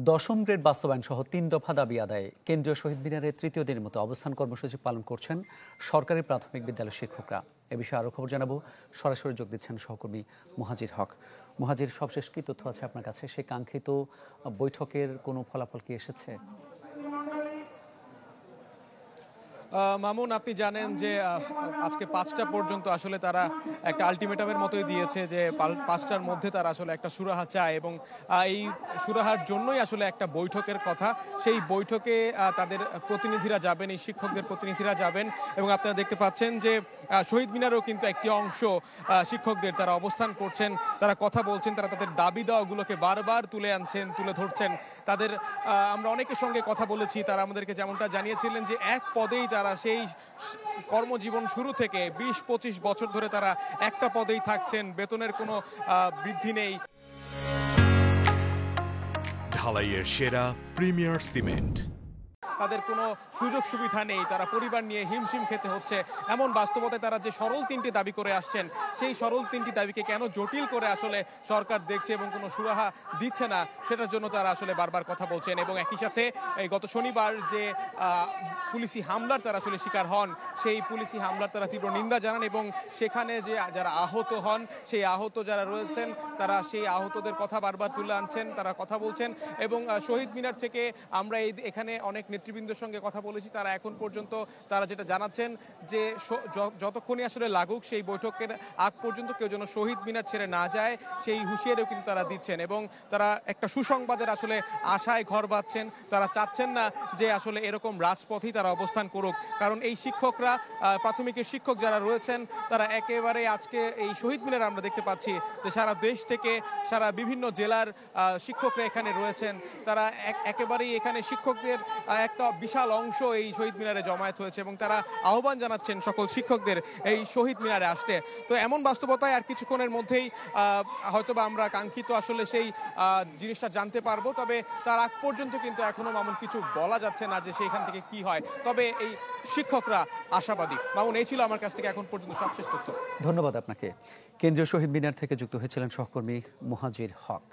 দশম গ্রেড বাস্তবায়ন সহ ৩ দফা দাবি আদায়ে কেন্দ্রীয় শহীদ মিনারে তৃতীয় দিনের মতো অবস্থান কর্মসূচি পালন করছেন সরকারি প্রাথমিক বিদ্যালয়ের শিক্ষকরা। এ বিষয়ে আরও খবর জানাবো, সরাসরি যোগ দিচ্ছেন সহকর্মী মুহাজির হক। মুহাজির, সবশেষ কি তথ্য আছে আপনার কাছে? সে কাঙ্ক্ষিত বৈঠকের কোনো ফলাফল কি এসেছে? মামুন, আপনি জানেন যে আজকে ৫টা পর্যন্ত আসলে তারা একটা আলটিমেটামের মতোই দিয়েছে যে ৫টার মধ্যে তারা আসলে একটা সুরাহা চায় এবং এই সুরাহার জন্যই আসলে একটা বৈঠকের কথা। সেই বৈঠকে তাদের প্রতিনিধিরা যাবেন, এই শিক্ষকদের প্রতিনিধিরা যাবেন এবং আপনারা দেখতে পাচ্ছেন যে শহীদ মিনারও কিন্তু একটি অংশ শিক্ষকদের, তারা অবস্থান করছেন, তারা কথা বলছেন, তারা তাদের দাবি দাওয়াগুলোকে বারবার তুলে ধরছেন। তাদের আমরা অনেকের সঙ্গে কথা বলেছি, তারা আমাদেরকে যেমনটা জানিয়েছিলেন যে এক পদেই তারা সেই কর্মজীবন শুরু থেকে ২০-২৫ বছর ধরে তারা একটা পদেই থাকছেন, বেতনের কোনো বৃদ্ধি নেই। ঢালাইয়ের সেরা প্রিমিয়ার সিমেন্ট, তাদের কোনো সুযোগ সুবিধা নেই, তারা পরিবার নিয়ে হিমশিম খেতে হচ্ছে। এমন বাস্তবতায় তারা যে সরল ৩টি দাবি করে আসছেন, সেই সরল 3টি দাবিকে কেন জটিল করে আসলে সরকার দেখছে এবং কোনো সুরাহা দিচ্ছে না, সেটার জন্য তারা আসলে বারবার কথা বলছেন। এবং একই সাথে এই গত শনিবার যে পুলিশি হামলার তারা আসলে শিকার হন, সেই পুলিশি হামলার তারা তীব্র নিন্দা জানান এবং সেখানে যে যারা আহত হন, সেই আহত যারা রয়েছেন, তারা সেই আহতদের কথা বারবার তুলে আনছেন, তারা কথা বলছেন। এবং শহীদ মিনার থেকে আমরা এখানে অনেক নেতৃবৃন্দের সঙ্গে কথা বলেছি, তারা এখন পর্যন্ত তারা যেটা জানাচ্ছেন যে যতক্ষণই আসলে লাগুক সেই বৈঠকের আগ পর্যন্ত কেউ যেন শহীদ মিনার ছেড়ে না যায়, সেই হুঁশিয়ারিও কিন্তু তারা দিচ্ছেন এবং তারা একটা সুসংবাদের আসলে আশায় ঘর বাঁধছেন। তারা চাচ্ছেন না যে আসলে এরকম রাজপথেই তারা অবস্থান করুক, কারণ এই শিক্ষকরা, প্রাথমিকের শিক্ষক যারা রয়েছেন, তারা একেবারে আজকে এই শহীদ মিনার আমরা দেখতে পাচ্ছি যে সারা দেশ থেকে, সারা বিভিন্ন জেলার শিক্ষকরা এখানে রয়েছেন। তারা একেবারেই এখানে শিক্ষকদের একটা বিশাল অংশ এই শহীদ মিনারে জমায়েত হয়েছে এবং তারা আহ্বান জানাচ্ছেন সকল শিক্ষকদের এই শহীদ মিনারে আসতে। তো এমন বাস্তবতায় আর কিছুক্ষণের মধ্যেই হয়তোবা আমরা কাঙ্ক্ষিত আসলে সেই জিনিসটা জানতে পারবো। তবে তার আগ পর্যন্ত কিন্তু এখনো মামুন কিছু বলা যাচ্ছে না যে সেইখান থেকে কি হয়। তবে এই শিক্ষকরা আশাবাদী। মামুন, এই ছিল আমার কাছ থেকে এখন পর্যন্ত সবশেষ তথ্য। ধন্যবাদ আপনাকে। কেন্দ্রীয় শহীদ মিনার থেকে যুক্ত হয়েছিলেন সহকর্মী মুহাজির হক।